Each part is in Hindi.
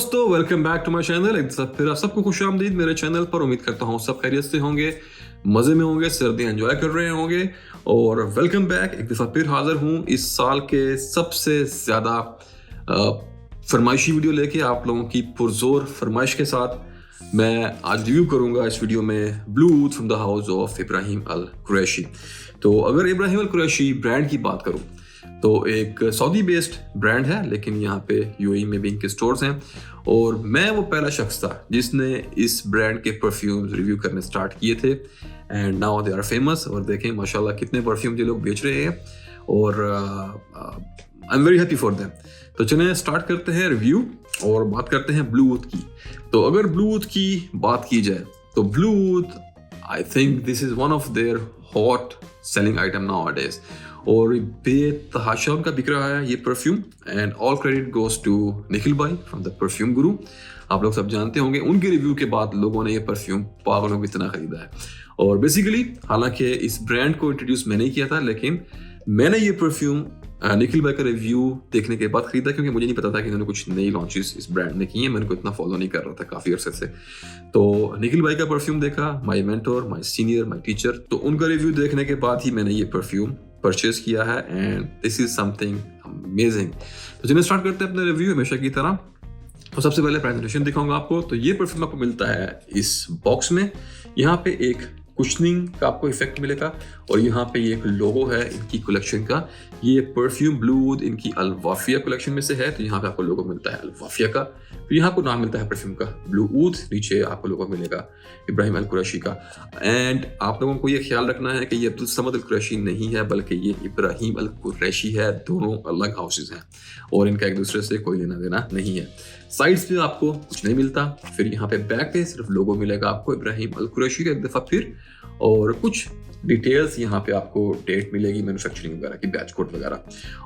दोस्तों, welcome back to my channel. एक दफा फिर आप सबको खुश आमदीद मेरे चैनल पर। उम्मीद करता हूँ सब खैरियत से होंगे, मजे में होंगे, सर्दियां एंजॉय कर रहे होंगे। और वेलकम बैक, एक दफा फिर हाजिर हूँ इस साल के सबसे ज्यादा फरमाइशी वीडियो लेके, आप लोगों की पुरजोर फरमाइश के साथ। मैं आज रिव्यू करूंगा इस वीडियो में blue oud from the house of Ibrahim Al Qurashi. तो अगर इब्राहिम अल कुरैशी ब्रांड की बात करूं तो एक सऊदी बेस्ड ब्रांड है, लेकिन यहाँ पे यूएई में भी इनके स्टोर्स हैं। और मैं वो पहला शख्स था जिसने इस ब्रांड के परफ्यूम्स रिव्यू करने स्टार्ट किए थे, and now they are famous. और देखें माशाल्लाह कितने परफ्यूम ये लोग बेच रहे हैं, और I am very happy for them. तो चलिए स्टार्ट करते हैं रिव्यू और बात करते हैं ब्लू ऊद की। तो अगर ब्लू ऊद की बात की जाए तो blue oud, I think this is one of their hot selling item nowadays, और बेतहाशा उनका बिक रहा है ये perfume. And all credit goes to Nikhil भाई फ्रॉम द परफ्यूम गुरु। आप लोग सब जानते होंगे, उनके रिव्यू के बाद लोगों ने ये परफ्यूम पागलों की तरह खरीदा है। और बेसिकली हालांकि इस ब्रांड को इंट्रोड्यूस मैंने ही किया था, लेकिन मैंने ये परफ्यूम निखिल भाई का रिव्यू देखने के बाद खरीदा, क्योंकि मुझे नहीं पता था कि इन्होंने कुछ नई लॉन्चेस इस ब्रांड ने की हैं। मैंने को इतना फॉलो नहीं कर रहा था काफ़ी अरसे से। तो निखिल भाई का परफ्यूम देखा, my mentor, my senior, my teacher, तो उनका रिव्यू देखने के बाद ही मैंने ये परफ्यूम परचेज किया है, and this is something amazing. तो चलिए स्टार्ट करते हैं अपने रिव्यू हमेशा की तरह। तो सबसे पहले प्रेजेंटेशन दिखाऊंगा आपको। तो ये परफ्यूम आपको मिलता है इस बॉक्स में। यहाँ पे एक कुशनिंग का आपको इफेक्ट मिलेगा, और यहाँ पे ये एक लोगो है इनकी कलेक्शन का। ये परफ्यूम ब्लू ऊद इनकी अल वाफिया कलेक्शन में से है, तो यहाँ पे आपको लोगो मिलता है अल वाफिया का। फिर यहाँ आपको नाम मिलता है परफ्यूम का ब्लू ऊद, नीचे आपको लोगो मिलेगा इब्राहिम अल कुरैशी का। एंड आप लोगों को ये ख्याल रखना है कि ये अब्दुल समद अल कुरैशी नहीं है, बल्कि ये इब्राहिम अल कुरैशी है। दोनों अलग हाउसेज हैं और इनका एक दूसरे से कोई लेना देना नहीं है। साइड्स पे आपको कुछ नहीं मिलता। फिर यहाँ पे बैक पे सिर्फ लोगो मिलेगा आपको इब्राहिम अल कुरैशी का एक दफा फिर, और कुछ डिटेल्स यहाँ पे आपको डेट मिलेगी, मैन्युफैक्चरिंग वगैरह की, बैच कोड वगैरह।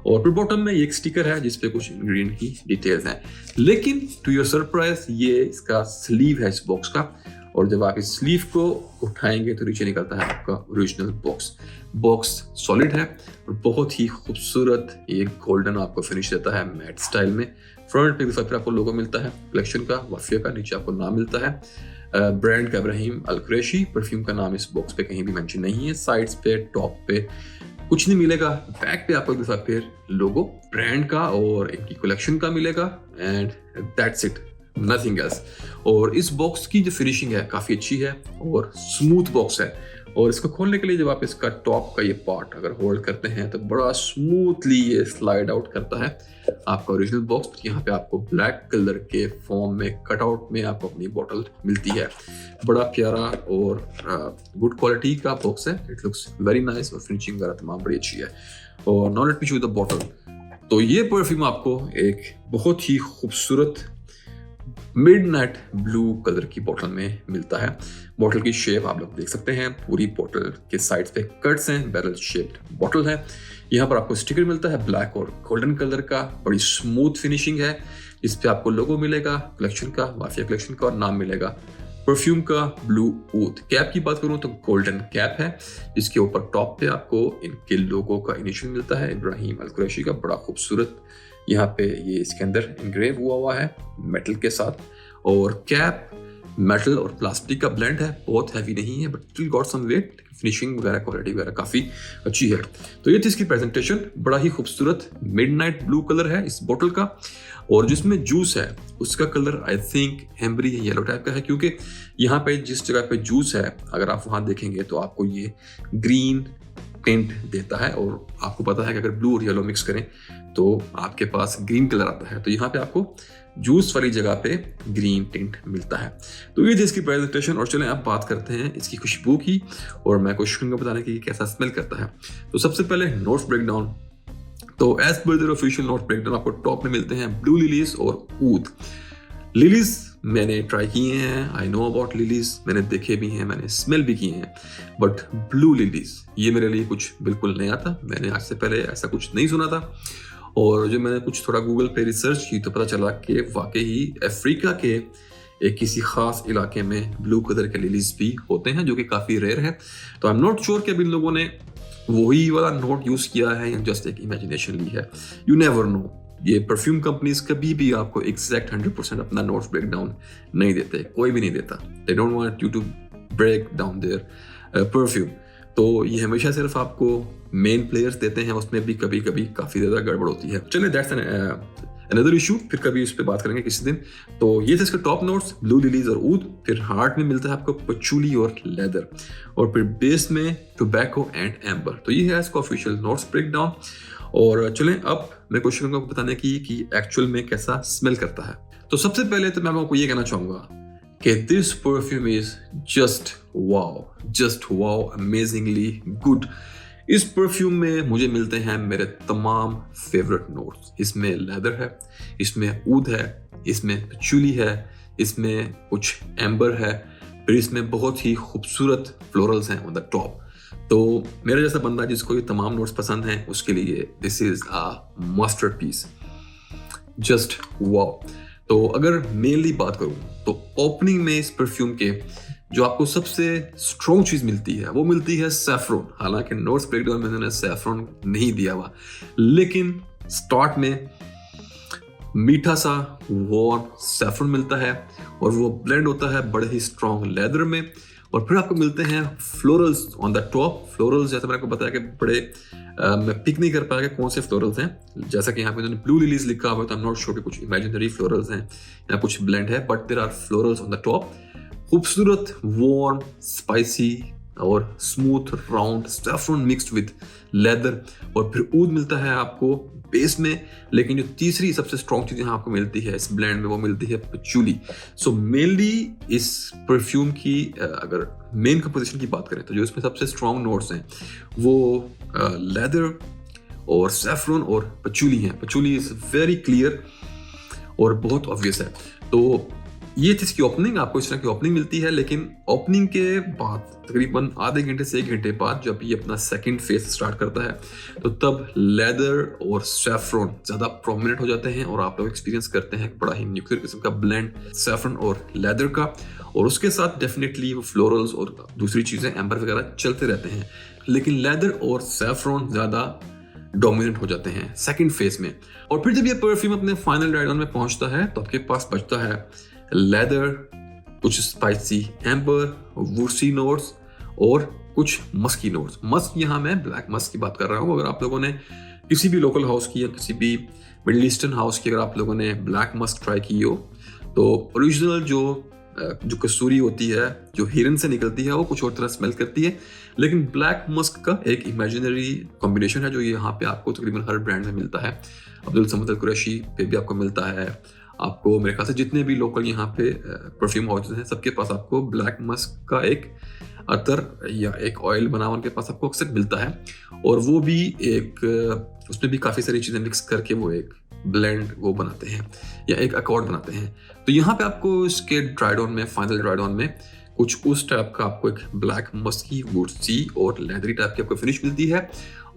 और फिर बॉटम में एक स्टिकर है जिसपे कुछ इंग्रेडिएंट की डिटेल्स हैं। लेकिन टू योर सरप्राइज ये इसका स्लीव है इस बॉक्स का, और जब आप इस स्लीव को उठाएंगे तो नीचे निकलता है आपका ओरिजिनल बॉक्स। बॉक्स सॉलिड है और बहुत ही खूबसूरत एक गोल्डन आपको फिनिश देता है मैट स्टाइल में। फ्रंट पे भी फिर आपको लोगो मिलता है कलेक्शन का, वाफिया का। नीचे आपको नाम मिलता है ब्रांड का इब्राहिम अल कुरैशी। परफ्यूम का नाम इस बॉक्स पे कहीं भी मेंशन नहीं है। साइड्स पे, टॉप पे कुछ नहीं मिलेगा। बैक पे आपको एक दफा फिर लोगो ब्रांड का और इनकी कलेक्शन का मिलेगा, and that's it, nothing else. और इस बॉक्स की जो फिनिशिंग है काफी अच्छी है और स्मूथ बॉक्स है। और इसको खोलने के लिए जब आप इसका टॉप का ये पार्ट अगर होल्ड करते हैं तो बड़ा स्मूथली ये स्लाइड आउट करता है आपका ओरिजिनल बॉक्स। यहाँ पे आपको ब्लैक कलर के फॉर्म में कटआउट में आपको अपनी बोतल मिलती है। बड़ा प्यारा और गुड क्वालिटी का बॉक्स है। इट लुक्स वेरी नाइस और फिनिशिंग वगैरह तमाम बड़ी अच्छी है। और now let me show the bottle. तो ये परफ्यूम आपको एक बहुत ही खूबसूरत मिडनाइट ब्लू कलर की बोतल में मिलता है। बोतल की शेप आप लोग देख सकते हैं, पूरी बोतल के साइड्स पे कट्स हैं, बैरल शेप्ड बोतल है। यहाँ पर आपको स्टिकर मिलता है ब्लैक और गोल्डन कलर का, बड़ी स्मूथ फिनिशिंग है। इस पे आपको लोगो मिलेगा कलेक्शन का, वाफिया कलेक्शन का, और नाम मिलेगा परफ्यूम का ब्लू ऊद। कैप की बात करूं तो गोल्डन कैप है, जिसके ऊपर टॉप पे आपको इनके लोगो का इनिशियल मिलता है इब्राहिम अल कुरैशी का। बड़ा खूबसूरत यहाँ पे ये इसके अंदर इनग्रेव हुआ है मेटल के साथ। और कैप मेटल और प्लास्टिक का ब्लेंड है, बहुत हैवी नहीं है, but still got some weight. Finishing वगैरह क्वालिटी वगैरह काफी अच्छी है। तो ये थी इसकी प्रेजेंटेशन। बड़ा ही खूबसूरत मिडनाइट ब्लू कलर है इस बोतल का, और जिसमें जूस है उसका कलर आई थिंक हेम्बरी येलो टाइप का है, क्योंकि यहाँ पे जिस जगह पे जूस है अगर आप वहां देखेंगे तो आपको ये ग्रीन टिंट देता है। और आपको पता है कि अगर ब्लू और येलो मिक्स करें तो आपके पास ग्रीन कलर आता है, तो यहाँ पे आपको जूस वाली जगह पे ग्रीन टिंट मिलता है। तो ये थी इसकी प्रेजेंटेशन। और चलें अब बात करते हैं इसकी खुशबू की, और मैं कोशिश करूंगा बताने की कैसा स्मेल करता है। तो सबसे पहले नोट्स ब्रेकडाउन। तो as per their official note breakdown आपको टॉप में मिलते हैं ब्लू लिलीज और ऊद। लिलीज मैंने ट्राई किए हैं, आई नो अबाउट लिलीज, मैंने देखे भी हैं, मैंने स्मेल भी किए हैं, बट ब्लू लिलीज ये मेरे लिए कुछ बिल्कुल नया था। मैंने आज से पहले ऐसा कुछ नहीं सुना था। और जो मैंने कुछ थोड़ा गूगल पे रिसर्च की तो पता चला कि वाकई ही अफ्रीका के एक किसी खास इलाके में ब्लू कलर के लिलीज भी होते हैं, जो कि काफ़ी रेयर है। तो आई एम नॉट श्योर कि अब इन लोगों ने वही वाला नोट यूज़ किया है या जस्ट एक इमेजिनेशन ली है, यू नेवर नो। ये परफ्यूम कंपनीज कभी भी आपको एग्जैक्ट 100% अपना नोट्स ब्रेक डाउन नहीं देते, कोई भी नहीं देता। They don't want you to break down their perfume. तो ये हमेशा सिर्फ आपको मेन प्लेयर्स देते हैं, उसमें भी कभी कभी काफ़ी ज़्यादा गड़बड़ होती है। चलिए दैट्स अनदर इशू, फिर कभी उस पर बात करेंगे किसी दिन। तो ये थे इसके टॉप नोट्स, ब्लू लिलीज और ऊद। फिर हार्ट में मिलता है आपको पचूली और लेदर, और फिर बेस में टोबैको एंड एम्बर। तो ये है इसका ऑफिशियल नोट्स ब्रेक डाउन। और चलें अब मैं कोशिश करूंगा आपको बताने की कि एक्चुअल में कैसा स्मेल करता है। तो सबसे पहले तो मैं आपको ये कहना चाहूंगा कि this perfume is just wow, amazingly good. इस परफ्यूम में मुझे मिलते हैं मेरे तमाम फेवरेट नोट्स। इसमें लेदर है, इसमें ऊद है, इसमें पचूली है, इसमें कुछ एम्बर है, फिर इसमें बहुत ही खूबसूरत फ्लोरल्स हैं ऑन द टॉप। तो मेरा जैसा बंदा जिसको ये तमाम नोट्स पसंद हैं उसके लिए this is a masterpiece, just wow. तो अगर मेनली बात करूं तो ओपनिंग में इस परफ्यूम के जो आपको सबसे स्ट्रॉन्ग चीज मिलती है वो मिलती है सैफरॉन। हालांकि नोट्स ब्रेकडाउन में मैंने सैफरॉन नहीं दिया हुआ, लेकिन स्टार्ट में मीठा सा वार्म सैफरॉन मिलता है और वो ब्लेंड होता है बड़े ही स्ट्रॉन्ग लेदर में। और फिर आपको मिलते हैं florals on the top. Florals जैसे मैंने आपको बताया कि बड़े मैं पिक नहीं कर पाया कि कौन से फ्लोरल्स हैं। जैसा कि यहाँ पे ब्लू लिलीज लिखा हुआ है, तो आई एम नॉट श्योर कि कुछ इमेजिनरी फ्लोरल्स हैं या कुछ ब्लेंड है, but there are florals on the top. खूबसूरत वार्म स्पाइसी और smooth round saffron mixed with leather. और फिर ऊद मिलता है आपको बेस में, लेकिन जो तीसरी सबसे स्ट्रॉन्ग चीज यहाँ आपको मिलती है इस ब्लेंड में वो मिलती है पचूली। सो मेनली इस परफ्यूम की अगर मेन कंपोजिशन की बात करें तो जो इसमें सबसे स्ट्रॉन्ग नोट्स हैं वो लेदर और सैफरॉन और पचूली हैं। पचूली इज वेरी क्लियर और बहुत ऑब्वियस है। तो ये थी इसकी ओपनिंग, आपको इस तरह की ओपनिंग मिलती है। लेकिन ओपनिंग के बाद तकरीबन आधे घंटे से 1 घंटे बाद जब ये अपना सेकंड फेज स्टार्ट करता है तो तब लेदर और सैफरॉन ज़्यादा प्रोमिनेंट हो जाते हैं और आप लोग एक्सपीरियंस करते हैं बड़ा ही न्यूक्लियर किस्म का ब्लेंड सैफरॉन और लेदर का। और उसके साथ डेफिनेटली वो फ्लोरल्स और दूसरी चीज़ें एम्बर वगैरह चलते रहते हैं, लेकिन लेदर और सैफरॉन ज़्यादा डोमिनेंट हो जाते हैं सेकंड फेज में। और फिर जब ये परफ्यूम अपने फाइनल ड्राई डाउन में पहुंचता है तो आपके पास बचता है लेदर, कुछ स्पाइसी एम्बर, वुड्सी नोट्स और कुछ मस्की नोट्स। मस्क यहाँ मैं ब्लैक मस्क की बात कर रहा हूँ। अगर आप लोगों ने किसी भी लोकल हाउस की या किसी भी मिडिल ईस्टर्न हाउस की अगर आप लोगों ने ब्लैक मस्क ट्राई की हो तो ओरिजिनल जो कसूरी होती है जो हिरन से निकलती है वो कुछ और तरह स्मेल करती है, लेकिन ब्लैक मस्क का एक इमेजिनरी कॉम्बिनेशन है जो यहाँ पे आपको तकरीबन हर ब्रांड में मिलता है। अब्दुल समद अल कुरैशी पे भी आपको मिलता है, आपको मेरे ख्याल से जितने भी लोकल यहाँ पे परफ्यूम हाउसेस हैं सबके पास आपको ब्लैक मस्क का एक अतर या एक ऑयल बना उनके पास आपको अक्सर मिलता है। और वो भी एक उसमें भी काफ़ी सारी चीज़ें मिक्स करके वो एक ब्लेंड वो बनाते हैं या एक अकॉर्ड बनाते हैं। तो यहाँ पे आपको इसके ड्राई डाउन में फाइनल ड्राई डाउन में कुछ उस टाइप का आपको एक ब्लैक मस्की वुड्सी और लेदरी टाइप की आपको फिनिश मिलती है।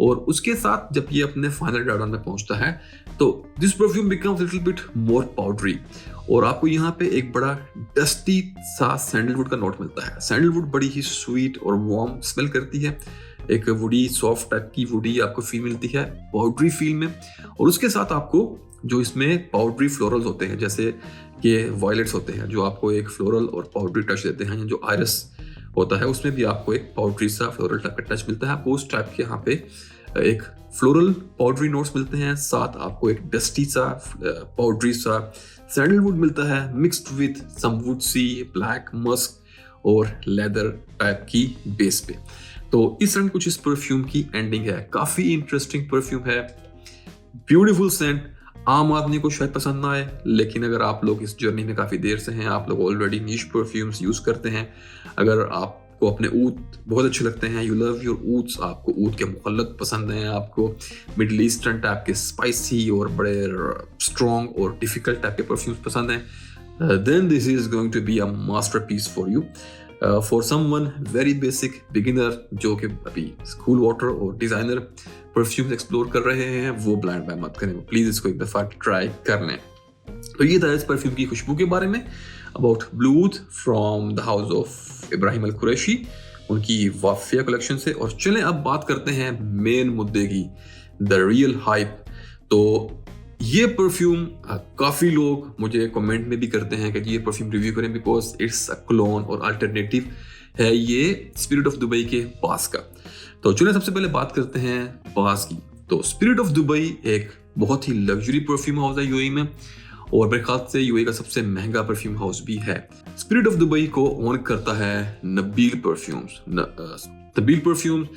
और उसके साथ जब ये अपने फाइनल ड्राई डाउन में पहुंचता है तो this perfume becomes little bit more powdery और आपको यहाँ पे एक बड़ा डस्टी सा सैंडलवुड का नोट मिलता है। सैंडलवुड बड़ी ही स्वीट और वार्म स्मेल करती है, एक वुडी सॉफ्ट टाइप की वुडी आपको फील मिलती है पाउडरी फील में। और उसके साथ आपको जो इसमें पाउडरी फ्लोरल्स होते हैं जैसे कि वायलेट्स होते हैं जो आपको एक फ्लोरल और पाउडरी टच देते हैं, जो आयरस होता है उसमें भी आपको एक पाउडरी सा फ्लोरल टाइप का टच मिलता है। आपको उस टाइप के यहाँ पे एक फ्लोरल पाउडरी नोट्स मिलते हैं, साथ आपको एक डस्टी सा पाउडरी सा सैंडलवुड मिलता है mixed with some woodsy black musk और लेदर टाइप की बेस पे। तो इस तरह कुछ इस परफ्यूम की एंडिंग है। काफी इंटरेस्टिंग परफ्यूम है, ब्यूटीफुल सेंट। आम आदमी को शायद पसंद ना आए, लेकिन अगर आप लोग इस जर्नी में काफी देर से हैं, आप लोग ऑलरेडी नीश परफ्यूम्स यूज करते हैं, अगर आपको अपने ऊद बहुत अच्छे लगते हैं, यू लव योर ऊड्स, आपको ऊद के मुखल्लत पसंद हैं, आपको मिडिल ईस्टर्न टाइप के स्पाइसी और बड़े स्ट्रॉन्ग और डिफिकल्ट टाइप के परफ्यूम्स पसंद हैं, then this is going to be a masterpiece for you. For someone very basic beginner जो कि अभी स्कूल वाटर और डिजाइनर परफ्यूम्स एक्सप्लोर कर रहे हैं वो ब्लाइंड बाय मत करें, प्लीज इसको एक दफा ट्राई कर लें। तो ये था इस परफ्यूम की खुशबू के बारे में, about blue wood from the house of Ibrahim Al Qurashi, उनकी वाफिया कलेक्शन से। और चलें अब बात करते हैं मेन मुद्दे की, द रियल हाइप। तो ये परफ्यूम काफ़ी लोग मुझे कमेंट में भी करते हैं कि ये परफ्यूम रिव्यू करें बिकॉज इट्स अ क्लोन और अल्टरनेटिव है ये स्पिरिट ऑफ दुबई के पास का। तो चलिए सबसे पहले बात करते हैं पास की। तो स्पिरिट ऑफ दुबई एक बहुत ही लग्जरी परफ्यूम हाउस है यूएई में, और मेरे ख्याल से यूएई का सबसे महंगा परफ्यूम हाउस भी है। स्पिरिट ऑफ दुबई को ओन करता है Nabeel perfumes. Nabeel perfumes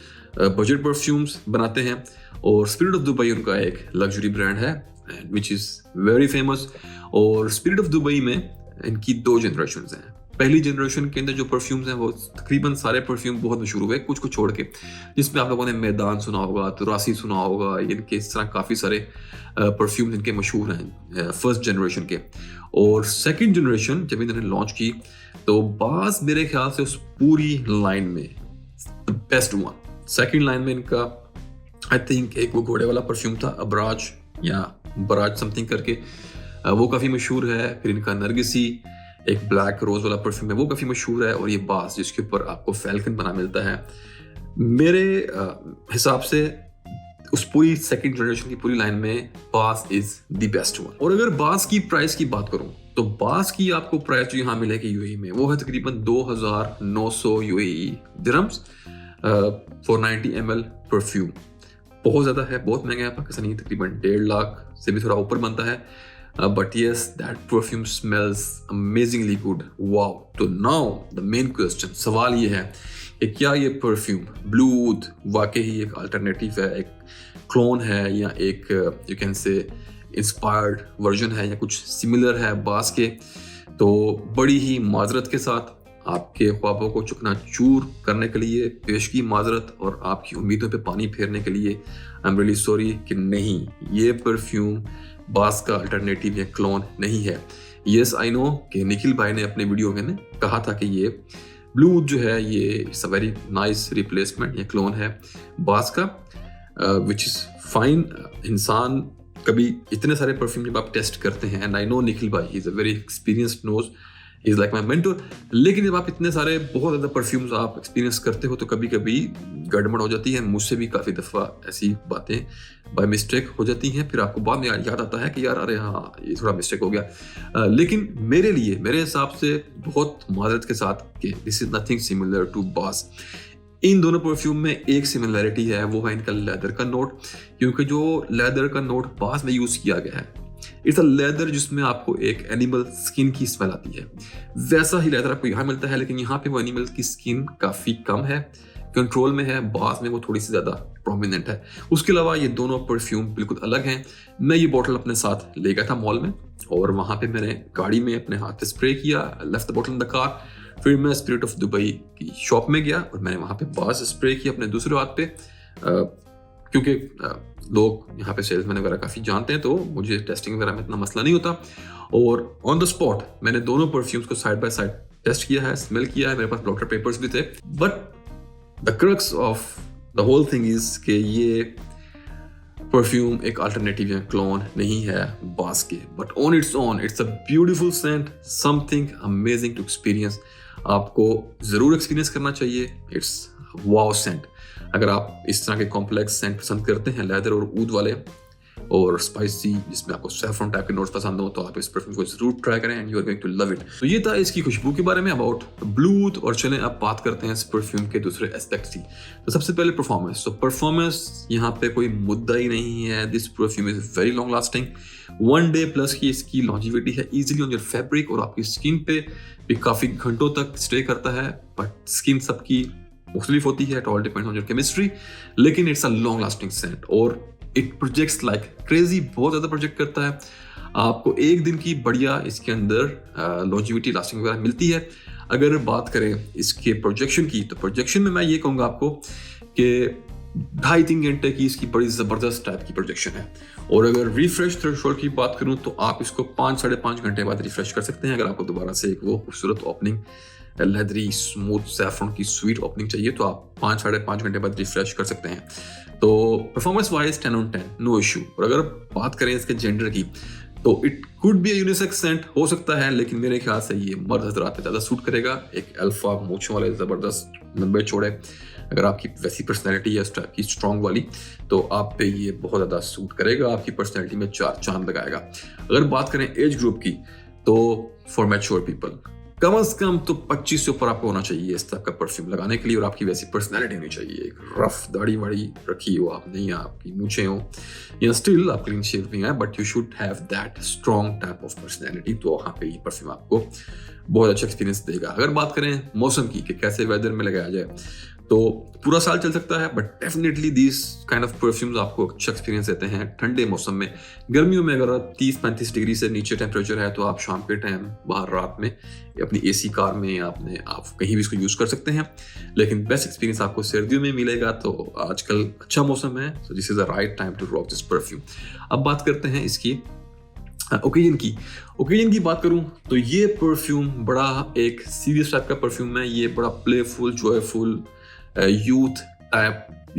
budget perfumes बनाते हैं, और स्पिरिट ऑफ दुबई उनका एक लग्जरी ब्रांड है विच इज़ वेरी फेमस। और स्पिरिट ऑफ दुबई में इनकी 2 जनरेशन हैं। पहली जनरेशन के अंदर जो परफ्यूम्स हैं वो तकरीबन सारे परफ्यूम बहुत मशहूर हुए, कुछ को छोड़ के, जिसमें आप लोगों ने मैदान सुना होगा, तुरासी सुना होगा, इनके इस तरह काफ़ी सारे परफ्यूम्स इनके मशहूर हैं फर्स्ट जनरेशन के। और सेकंड जनरेशन जब इन्होंने लॉन्च की तो बास मेरे ख्याल से उस पूरी लाइन में बेस्ट वन। सेकंड लाइन में इनका आई थिंक एक वो घोड़े वाला परफ्यूम था, अबराज या बराज समथिंग करके, वो काफ़ी मशहूर है। फिर इनका नरगिसी एक ब्लैक रोज वाला परफ्यूम है, वो काफ़ी मशहूर है। और ये बास जिसके ऊपर आपको फैल्कन बना मिलता है, मेरे हिसाब से उस पूरी सेकंड जनरेशन की पूरी लाइन में बास इज द बेस्ट वन। और अगर बास की प्राइस की बात करूं तो बास की आपको प्राइस जो यहाँ मिलेगी यूएई में वो है तकरीबन 2900 UAE dirhams for 90 ml perfume. बहुत ज़्यादा है, बहुत महंगा है पाकिस्तानी, तकरीबन 1.5 लाख से भी थोड़ा ऊपर बनता है। But yes, that perfume smells amazingly good. Wow. तो now the main question, सवाल ये है कि क्या ये परफ्यूम ब्लू वुड वाकई ही एक अल्टरनेटिव है, एक क्लोन है, या एक you can say inspired version है, या कुछ सिमिलर है बास के। तो बड़ी ही माजरत के साथ आपके ख्वाबों को चकनाचूर करने के लिए पेश की माजरत, और आपकी उम्मीदों पे पानी फेरने के लिए आई एम रियली सॉरी कि नहीं, ये परफ्यूम बास का अल्टरनेटिव या क्लोन नहीं है। यस आई नो कि निखिल भाई ने अपने वीडियो में कहा था कि ये ब्लू वुड जो है ये it's a very nice replacement या क्लोन है बास का, विच इज़ फाइन। इंसान कभी इतने सारे परफ्यूम जब आप टेस्ट करते हैं, एंड आई नो निखिल भाई he is a very experienced nose, is like my mentor, लेकिन जब आप इतने सारे बहुत ज़्यादा परफ्यूम्स आप एक्सपीरियंस करते हो तो कभी कभी गड़बड़ हो जाती है। मुझसे भी काफ़ी दफ़ा ऐसी बातें बाय मिस्टेक हो जाती हैं, फिर आपको बाद में याद आता है कि यार अरे हाँ ये थोड़ा मिस्टेक हो गया। लेकिन मेरे लिए, मेरे हिसाब से बहुत माजरत के साथ कि this is nothing similar to बास। इन दोनों परफ्यूम में एक सिमिलरिटी है, वो है इनका लेदर का नोट, क्योंकि जो लेदर का नोट बास में यूज़ किया गया है इट्स अ लेदर जिसमें आपको एक एनिमल स्किन की स्मेल आती है। वैसा ही लेदर आपको यहाँ मिलता है, लेकिन यहाँ पे वो एनिमल की स्किन काफ़ी कम है, कंट्रोल में है। बास में वो थोड़ी सी ज़्यादा प्रोमिनेंट है। उसके अलावा ये दोनों परफ्यूम बिल्कुल अलग हैं। मैं ये बॉटल अपने साथ ले गया था मॉल में, और वहाँ पे मैंने गाड़ी में अपने हाथ से स्प्रे किया, left the bottle in the car. फिर मैं स्पिरिट ऑफ दुबई की शॉप में गया और मैंने वहाँ पे बास स्प्रे किया अपने दूसरे हाथ पे, क्योंकि लोग यहाँ पे सेल्समैन वगैरह काफ़ी जानते हैं, तो मुझे टेस्टिंग वगैरह में इतना मसला नहीं होता। और ऑन द स्पॉट मैंने दोनों परफ्यूम्स को साइड बाय साइड टेस्ट किया है, स्मेल किया है, मेरे पास डॉक्टर पेपर्स भी थे। But the crux of the whole thing is कि ये परफ्यूम एक अल्टरनेटिव या क्लोन नहीं है बास के, but on its own it's a beautiful scent, something amazing to experience. आपको ज़रूर एक्सपीरियंस करना चाहिए। It's wow scent. अगर आप इस तरह के कॉम्प्लेक्स सेंट पसंद करते हैं, लेदर और ऊद वाले और स्पाइसी, जिसमें आपको सैफरन टाइप के नोट्स पसंद हो, तो आप इस परफ्यूम को जरूर ट्राई करें and you are going to love it. तो ये था इसकी खुशबू के बारे में अबाउट ब्लू वुड। और चलें अब बात करते हैं इस परफ्यूम के दूसरे एस्पेक्ट्स की। तो सबसे पहले परफॉर्मेंस। तो परफॉर्मेंस यहाँ पे कोई मुद्दा ही नहीं है। This perfume is very long lasting, 1 debt plus की इसकी लॉन्जिविटी है इजिली ऑन योर फैब्रिक, और आपकी स्किन पे भी काफी घंटों तक स्टे करता है। बट स्किन सबकी मुख्तलिफ होती है, it all depends on your chemistry, लेकिन it's a long lasting scent और इट प्रोजेक्ट्स लाइक क्रेजी, बहुत ज़्यादा प्रोजेक्ट करता है। आपको एक दिन की बढ़िया इसके अंदर लॉन्जिविटी लास्टिंग वगैरह मिलती है। अगर बात करें इसके प्रोजेक्शन की, तो प्रोजेक्शन में मैं ये कहूँगा आपको कि 2.5-3 घंटे की इसकी बड़ी ज़बरदस्त टाइप की प्रोजेक्शन है। और अगर रिफ्रेश थ्रेशोल्ड की बात करूँ तो आप इसको 5-5.5 घंटे बाद रिफ्रेश कर सकते हैं। अगर आपको दोबारा से एक वो खूबसूरत ओपनिंग, लेदरी स्मूथ सैफरन की स्वीट ओपनिंग चाहिए, तो आप 5-5.5 घंटे बाद रिफ्रेश कर सकते हैं। तो performance wise 10 on 10, no issue. और अगर बात करें इसके जेंडर की, तो it could be unisex scent, हो सकता है, लेकिन मेरे ख्याल से ये मर्द हजरात पे ज़्यादा सूट करेगा। एक अल्फा मूछों वाले ज़बरदस्त लंबे चौड़े अगर आपकी वैसी पर्सनैलिटी है उस टाइप की स्ट्रॉन्ग वाली, तो आप पे ये बहुत ज़्यादा सूट करेगा, आपकी पर्सनैलिटी में 4 चांद लगाएगा। अगर बात करें एज ग्रुप की, तो फॉर मैच्योर पीपल कम से कम तो 25 से ऊपर आपको होना चाहिए इस टाइप का परफ्यूम लगाने के लिए, और आपकी वैसी पर्सनैलिटी होनी चाहिए। एक रफ दाढ़ी वाड़ी रखी हो आपने, या आपकी मूछें हो, या स्टिल आप क्लीन शेव नहीं है, but you should have that strong type of personality, तो वहाँ पे ये परफ्यूम आपको बहुत अच्छा एक्सपीरियंस देगा। अगर बात करें मौसम की कि कैसे वेदर में लगाया जाए, तो पूरा साल चल सकता है, but definitely these kind of perfumes आपको अच्छा एक्सपीरियंस देते हैं ठंडे मौसम में। गर्मियों में अगर 30-35 डिग्री से नीचे टेम्परेचर है, तो आप शाम के टाइम बाहर रात में अपनी एसी कार में या आप कहीं भी इसको यूज़ कर सकते हैं। लेकिन बेस्ट एक्सपीरियंस आपको सर्दियों में मिलेगा, तो आजकल अच्छा मौसम है, so this is the right time to rock this perfume. अब बात करते हैं इसकी ओकेजन की बात करूं, तो ये परफ्यूम बड़ा एक सीरियस टाइप का परफ्यूम है। ये बड़ा प्लेफुल, जॉयफुल,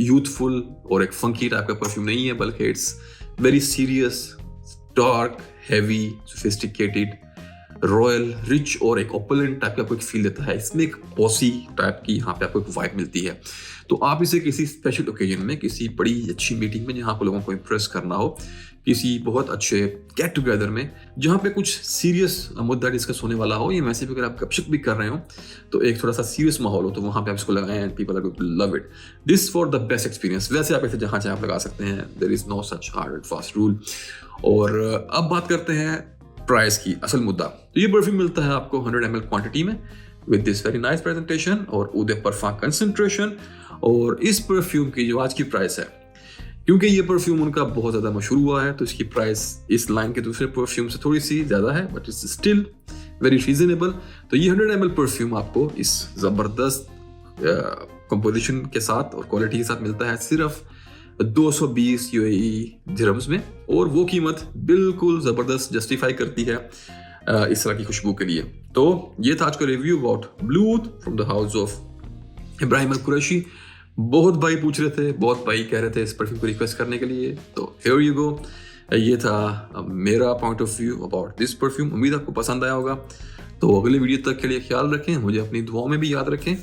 यूथफुल और एक फंकी टाइप का परफ्यूम नहीं है, बल्कि it's very serious, dark, heavy, sophisticated, royal, rich और एक ओपुलेंट टाइप का आपको एक फील देता है। इसमें एक बॉसी टाइप की यहाँ पे आपको एक वाइब मिलती है। तो आप इसे किसी स्पेशल ओकेजन में, किसी बड़ी अच्छी मीटिंग में जहाँ पे लोगों को इम्प्रेस करना हो, किसी बहुत अच्छे गेट टुगेदर में जहाँ पे कुछ सीरियस मुद्दा डिस्कस होने वाला हो, या वैसे भी अगर आप गपशप भी कर रहे हो, तो एक थोड़ा सा सीरियस माहौल हो, तो वहाँ पे आप इसको लगाएं and people are going to love it. This for the best experience. वैसे आप इसे जहाँ चाहे आप लगा सकते हैं, there is no such hard and fast rule. और अब बात करते हैं प्राइस की, असल मुद्दा। तो ये परफ्यूम मिलता है आपको 100 ml क्वांटिटी में with this very nice presentation और उदय परफा कंसंट्रेशन। और इस परफ्यूम की जो आज की प्राइस है, क्योंकि ये परफ्यूम उनका बहुत ज़्यादा मशहूर हुआ है, तो इसकी प्राइस इस लाइन के दूसरे परफ्यूम से थोड़ी सी ज़्यादा है, but it's still very reasonable. तो ये 100 ml परफ्यूम आपको इस ज़बरदस्त कंपोजिशन के साथ और क्वालिटी के साथ मिलता है सिर्फ 220 UAE दिरहम्स में, और वो कीमत बिल्कुल ज़बरदस्त जस्टिफाई करती है इस तरह की खुशबू के लिए। तो ये था आज का review about blue oud from the house of Ibrahim Al Qurashi. बहुत भाई पूछ रहे थे, बहुत भाई कह रहे थे इस परफ्यूम को रिक्वेस्ट करने के लिए, तो हियर यू गो। ये था मेरा point of view about this perfume. उम्मीद आपको पसंद आया होगा। तो अगले वीडियो तक के लिए ख्याल रखें, मुझे अपनी दुआओं में भी याद रखें,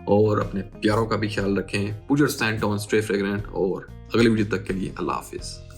और अपने प्यारों का भी ख्याल रखें। Put your stand on, stay fragrant, और अगले वीडियो तक के लिए अल्लाह हाफिज़।